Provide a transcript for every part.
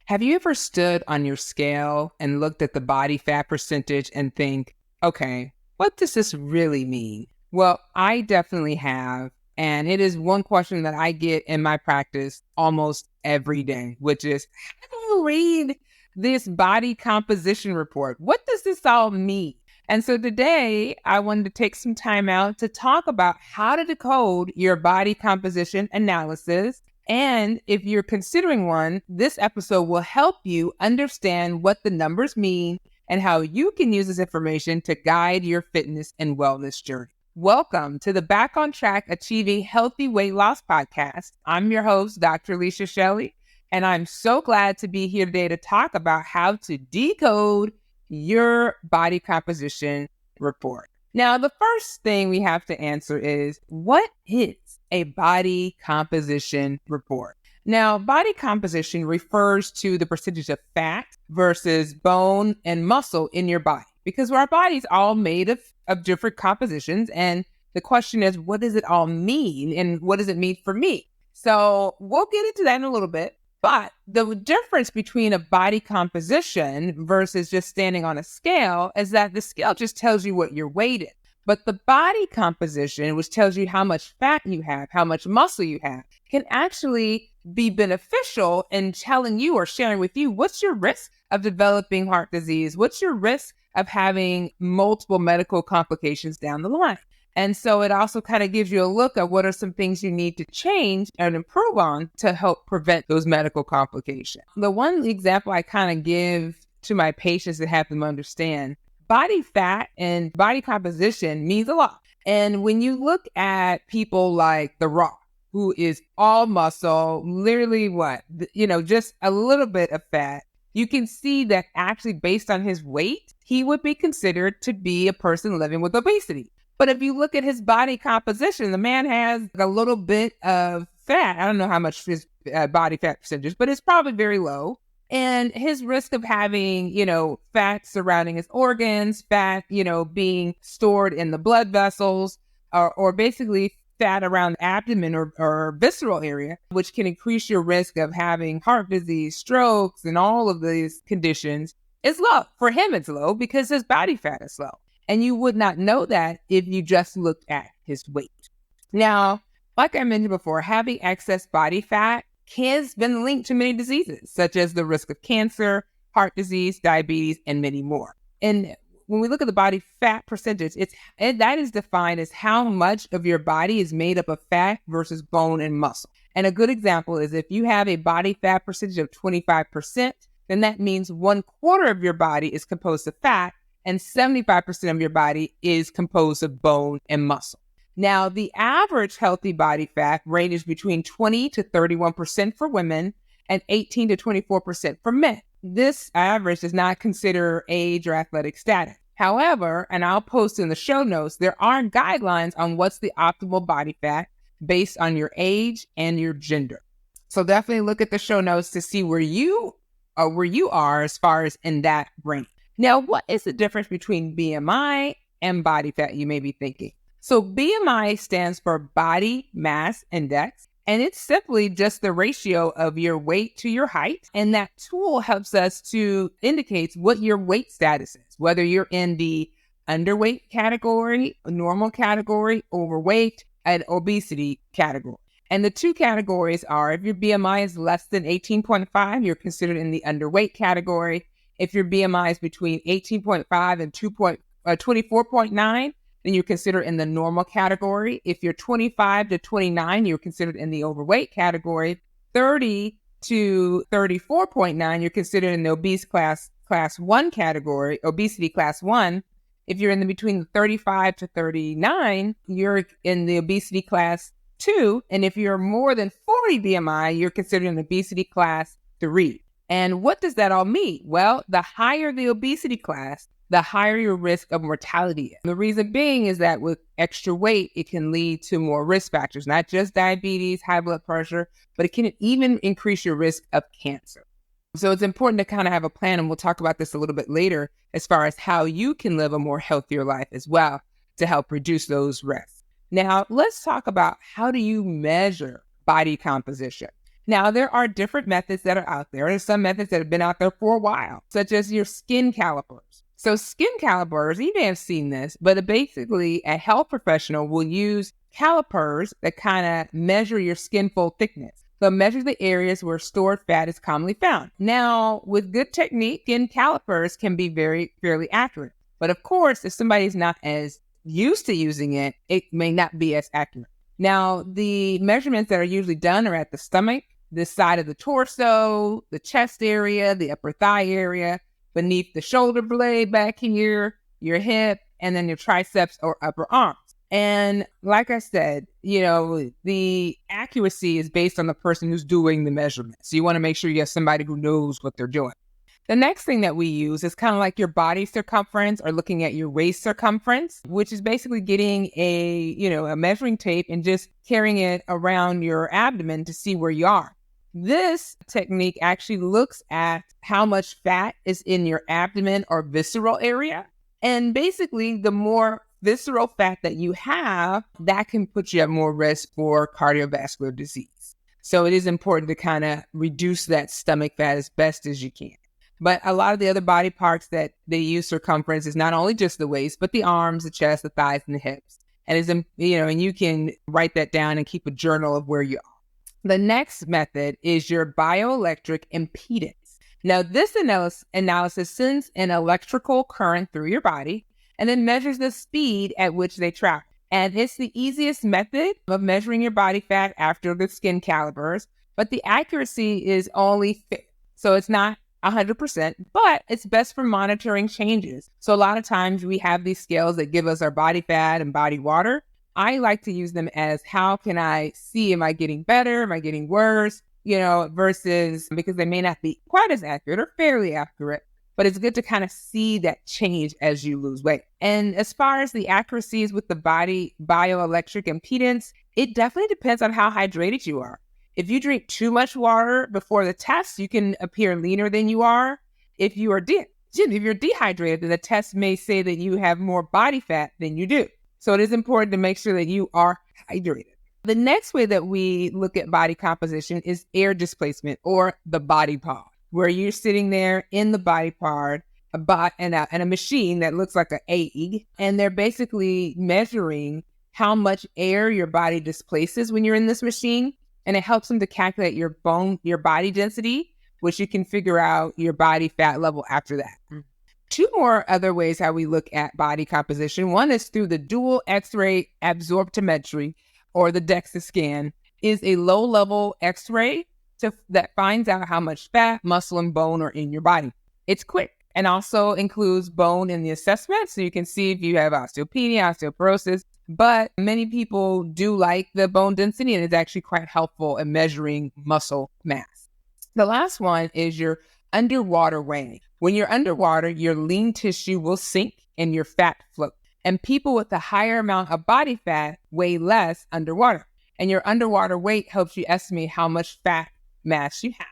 Have you ever stood on your scale and looked at the body fat percentage and think, okay, what does this really mean? Well, I definitely have. And it is one question that I get in my practice almost every day, which is, how do you read this body composition report? What does this all mean? And so today I wanted to take some time out to talk about how to decode your body composition analysis. And if you're considering one, this episode will help you understand what the numbers mean and how you can use this information to guide your fitness and wellness journey. Welcome to the Back on Track Achieving Healthy Weight Loss podcast. I'm your host, Dr. Shelly, and I'm so glad to be here today to talk about how to decode your body composition report. Now, the first thing we have to answer is, what is a body composition report? Now, body composition refers to the percentage of fat versus bone and muscle in your body, because our body's all made of different compositions. And the question is, what does it all mean? And what does it mean for me? So we'll get into that in a little bit. But the difference between a body composition versus just standing on a scale is that the scale just tells you what your weight is. But the body composition, which tells you how much fat you have, how much muscle you have, can actually be beneficial in telling you or sharing with you what's your risk of developing heart disease, what's your risk of having multiple medical complications down the line. And so it also kind of gives you a look at what are some things you need to change and improve on to help prevent those medical complications. The one example I kind of give to my patients to have them understand, body fat and body composition means a lot. And when you look at people like The Rock, who is all muscle, literally just a little bit of fat, you can see that actually based on his weight, he would be considered to be a person living with obesity. But if you look at his body composition, the man has a little bit of fat. I don't know how much his body fat percentage, but it's probably very low. And his risk of having, fat surrounding his organs, fat, being stored in the blood vessels, or basically fat around the abdomen or visceral area, which can increase your risk of having heart disease, strokes, and all of these conditions, is low. For him, it's low because his body fat is low. And you would not know that if you just looked at his weight. Now, like I mentioned before, having excess body fat has been linked to many diseases, such as the risk of cancer, heart disease, diabetes, and many more. And when we look at the body fat percentage, that is defined as how much of your body is made up of fat versus bone and muscle. And a good example is if you have a body fat percentage of 25%, then that means 1/4 of your body is composed of fat, and 75% of your body is composed of bone and muscle. Now, the average healthy body fat ranges between 20 to 31% for women and 18 to 24% for men. This average does not consider age or athletic status. However, and I'll post in the show notes, there are guidelines on what's the optimal body fat based on your age and your gender. So definitely look at the show notes to see where you are as far as in that range. Now, what is the difference between BMI and body fat, you may be thinking? So BMI stands for Body Mass Index, and it's simply just the ratio of your weight to your height. And that tool helps us to indicate what your weight status is, whether you're in the underweight category, normal category, overweight, and obesity category. And the two categories are, if your BMI is less than 18.5, you're considered in the underweight category. If your BMI is between 18.5 and 24.9, then you're considered in the normal category. If you're 25 to 29, you're considered in the overweight category. 30 to 34.9, you're considered in the obese class 1 category, obesity class 1. If you're in between 35 to 39, you're in the obesity class 2. And if you're more than 40 BMI, you're considered in obesity class 3. And what does that all mean? Well, the higher the obesity class, the higher your risk of mortality is. The reason being is that with extra weight, it can lead to more risk factors, not just diabetes, high blood pressure, but it can even increase your risk of cancer. So it's important to kind of have a plan, and we'll talk about this a little bit later as far as how you can live a more healthier life as well to help reduce those risks. Now, let's talk about how do you measure body composition. Now, there are different methods that are out there. There's some methods that have been out there for a while, such as your skin calipers. So skin calipers, you may have seen this, but basically a health professional will use calipers that kind of measure your skin fold thickness. So measure the areas where stored fat is commonly found. Now, with good technique, skin calipers can be fairly accurate. But of course, if somebody's not as used to using it, it may not be as accurate. Now, the measurements that are usually done are at the stomach, this side of the torso, the chest area, the upper thigh area, beneath the shoulder blade back here, your hip, and then your triceps or upper arms. And like I said, the accuracy is based on the person who's doing the measurement. So you want to make sure you have somebody who knows what they're doing. The next thing that we use is kind of like your body circumference or looking at your waist circumference, which is basically getting a measuring tape and just carrying it around your abdomen to see where you are. This technique actually looks at how much fat is in your abdomen or visceral area. And basically, the more visceral fat that you have, that can put you at more risk for cardiovascular disease. So it is important to kind of reduce that stomach fat as best as you can. But a lot of the other body parts that they use circumference is not only just the waist, but the arms, the chest, the thighs, and the hips. And and you can write that down and keep a journal of where you are. The next method is your bioelectric impedance. Now, this analysis sends an electrical current through your body and then measures the speed at which they travel. And it's the easiest method of measuring your body fat after the skin calipers, but the accuracy is only 50. So it's not 100%, but it's best for monitoring changes. So a lot of times we have these scales that give us our body fat and body water. I like to use them as how can I see, am I getting better? Am I getting worse? Versus because they may not be quite as accurate or fairly accurate, but it's good to kind of see that change as you lose weight. And as far as the accuracies with the body bioelectric impedance, it definitely depends on how hydrated you are. If you drink too much water before the test, you can appear leaner than you are. If you're dehydrated, then the test may say that you have more body fat than you do. So it is important to make sure that you are hydrated. The next way that we look at body composition is air displacement or the body pod, where you're sitting there in the body pod and a machine that looks like an egg, and they're basically measuring how much air your body displaces when you're in this machine, and it helps them to calculate your body density, which you can figure out your body fat level after that. Two more other ways how we look at body composition. One is through the dual X-ray absorptiometry, or the DEXA scan, is a low-level X-ray that finds out how much fat, muscle, and bone are in your body. It's quick and also includes bone in the assessment, so you can see if you have osteopenia, osteoporosis. But many people do like the bone density, and it's actually quite helpful in measuring muscle mass. The last one is your underwater weighing. When you're underwater, your lean tissue will sink and your fat float. And people with a higher amount of body fat weigh less underwater. And your underwater weight helps you estimate how much fat mass you have.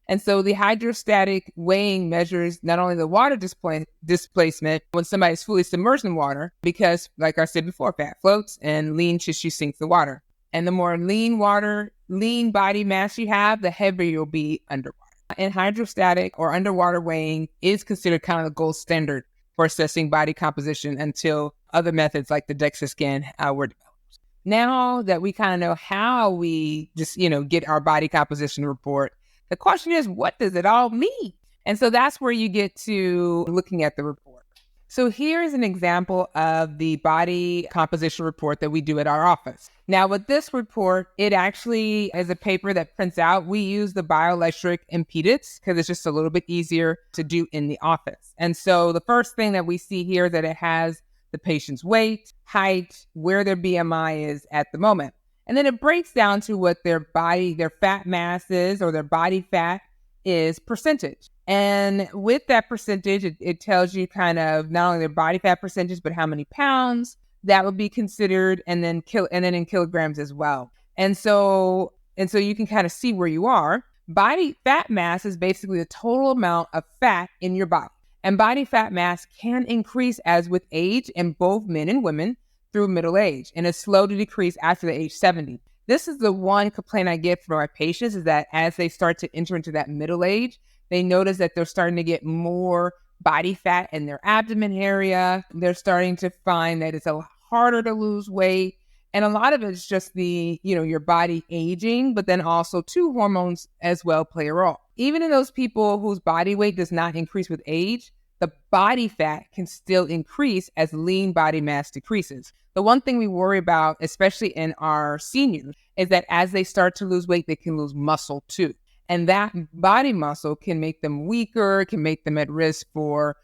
And so the hydrostatic weighing measures not only the water displacement when somebody's fully submerged in water, because like I said before, fat floats and lean tissue sinks the water. And the more lean body mass you have, the heavier you'll be underwater. And hydrostatic or underwater weighing is considered kind of the gold standard for assessing body composition until other methods like the DEXA scan were developed. Now that we kind of know how we just, get our body composition report, the question is, what does it all mean? And so that's where you get to looking at the report. So here's an example of the body composition report that we do at our office. Now with this report, it actually is a paper that prints out. We use the bioelectric impedance because it's just a little bit easier to do in the office. And so the first thing that we see here is that it has the patient's weight, height, where their BMI is at the moment. And then it breaks down to what their fat mass is, or their body fat is percentage. And with that percentage, it tells you kind of not only their body fat percentage, but how many pounds that would be considered, and then in kilograms as well. And so you can kind of see where you are. Body fat mass is basically the total amount of fat in your body. And body fat mass can increase as with age in both men and women through middle age, and is slow to decrease after the age 70. This is the one complaint I get from my patients, is that as they start to enter into that middle age, they notice that they're starting to get more body fat in their abdomen area. They're starting to find that it's a lot harder to lose weight. And a lot of it's just your body aging, but then also too, hormones as well play a role. Even in those people whose body weight does not increase with age, the body fat can still increase as lean body mass decreases. The one thing we worry about, especially in our seniors, is that as they start to lose weight, they can lose muscle too. And that body muscle can make them weaker, can make them at risk for,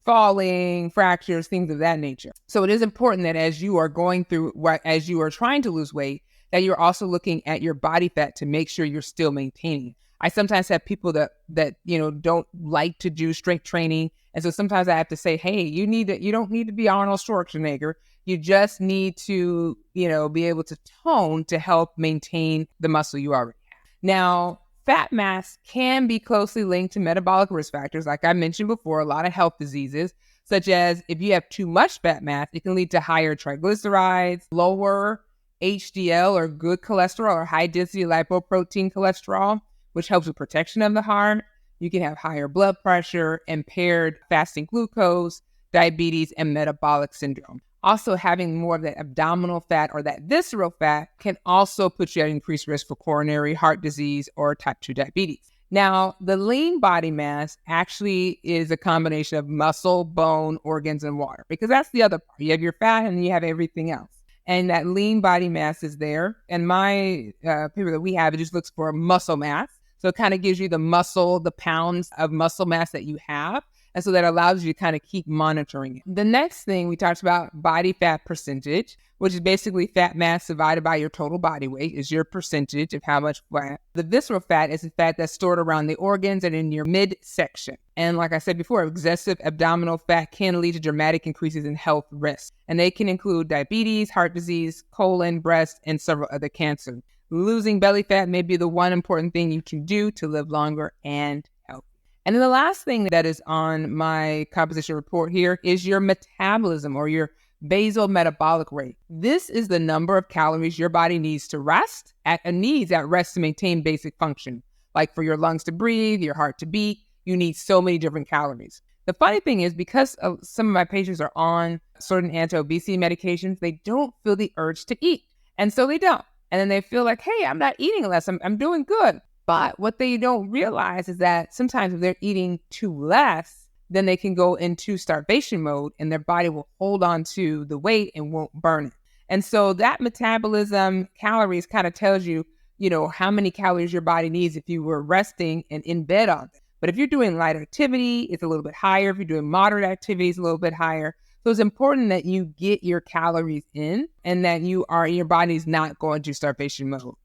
falling, fractures, things of that nature. So it is important that as you are as you are trying to lose weight, that you're also looking at your body fat to make sure you're still maintaining. I sometimes have people that don't like to do strength training. And so sometimes I have to say, hey, you don't need to be Arnold Schwarzenegger. You just need to, be able to tone to help maintain the muscle you already have. Now, fat mass can be closely linked to metabolic risk factors. Like I mentioned before, a lot of health diseases, such as if you have too much fat mass, it can lead to higher triglycerides, lower HDL or good cholesterol or high density lipoprotein cholesterol, which helps with protection of the heart. You can have higher blood pressure, impaired fasting glucose, diabetes, and metabolic syndrome. Also, having more of that abdominal fat or that visceral fat can also put you at increased risk for coronary heart disease or type 2 diabetes. Now, the lean body mass actually is a combination of muscle, bone, organs, and water, because that's the other part. You have your fat and you have everything else. And that lean body mass is there. And my paper that we have, it just looks for muscle mass. So it kind of gives you the muscle, the pounds of muscle mass that you have. And so that allows you to kind of keep monitoring it. The next thing we talked about, body fat percentage, which is basically fat mass divided by your total body weight, is your percentage of how much fat. The visceral fat is the fat that's stored around the organs and in your midsection. And like I said before, excessive abdominal fat can lead to dramatic increases in health risks. And they can include diabetes, heart disease, colon, breast, and several other cancers. Losing belly fat may be the one important thing you can do to live longer and healthy. And then the last thing that is on my composition report here is your metabolism, or your basal metabolic rate. This is the number of calories your body needs at rest to maintain basic function. Like for your lungs to breathe, your heart to beat, you need so many different calories. The funny thing is, because some of my patients are on certain anti-obesity medications, they don't feel the urge to eat. And so they don't. And then they feel like, hey, I'm not eating less. I'm doing good. But what they don't realize is that sometimes if they're eating too less, then they can go into starvation mode and their body will hold on to the weight and won't burn it. And so that metabolism calories kind of tells you, how many calories your body needs if you were resting and in bed all day. But if you're doing light activity, it's a little bit higher. If you're doing moderate activity, it's a little bit higher. So it's important that you get your calories in and that your body's not going to starvation mode.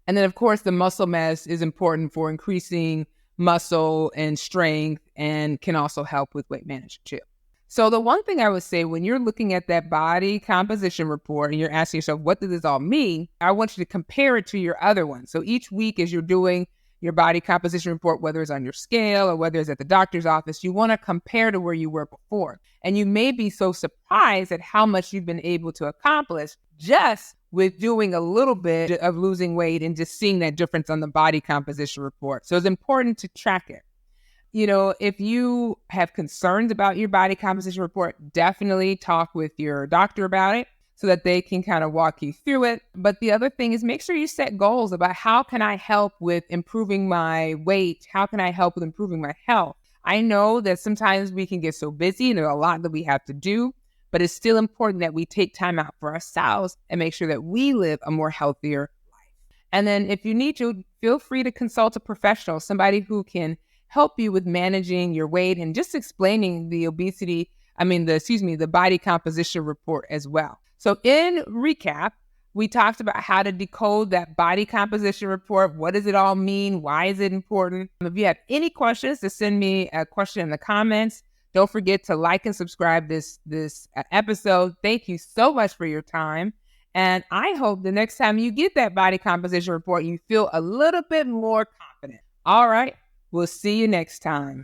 And then, of course, the muscle mass is important for increasing muscle and strength and can also help with weight management too. So the one thing I would say when you're looking at that body composition report and you're asking yourself, what does this all mean? I want you to compare it to your other one. So each week as you're doing your body composition report, whether it's on your scale or whether it's at the doctor's office, you want to compare to where you were before. And you may be so surprised at how much you've been able to accomplish just with doing a little bit of losing weight and just seeing that difference on the body composition report. So it's important to track it. If you have concerns about your body composition report, definitely talk with your doctor about it so that they can kind of walk you through it. But the other thing is, make sure you set goals about how can I help with improving my weight? How can I help with improving my health? I know that sometimes we can get so busy and there's a lot that we have to do, but it's still important that we take time out for ourselves and make sure that we live a more healthier life. And then if you need to, feel free to consult a professional, somebody who can help you with managing your weight and just explaining the body composition report as well. So in recap, we talked about how to decode that body composition report. What does it all mean? Why is it important? If you have any questions, just send me a question in the comments. Don't forget to like and subscribe this episode. Thank you so much for your time. And I hope the next time you get that body composition report, you feel a little bit more confident. All right. We'll see you next time.